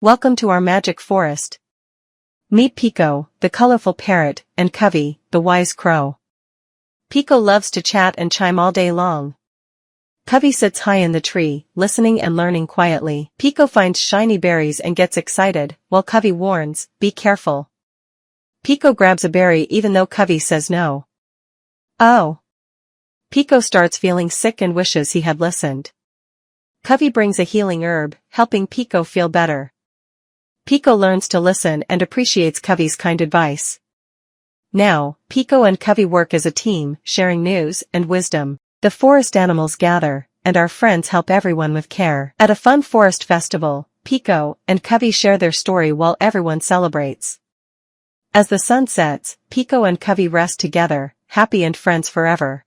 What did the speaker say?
Welcome to our magic forest. Meet Pico, the colorful parrot, and Covey, the wise crow. Pico loves to chat and chime all day long. Covey sits high in the tree, listening and learning quietly. Pico finds shiny berries and gets excited, while Covey warns, "Be careful." Pico grabs a berry even though Covey says no. Oh! Pico starts feeling sick and wishes he had listened. Covey brings a healing herb, helping Pico feel better. Pico learns to listen and appreciates Covey's kind advice. Now, Pico and Covey work as a team, sharing news and wisdom. The forest animals gather, and our friends help everyone with care. At a fun forest festival, Pico and Covey share their story while everyone celebrates. As the sun sets, Pico and Covey rest together, happy and friends forever.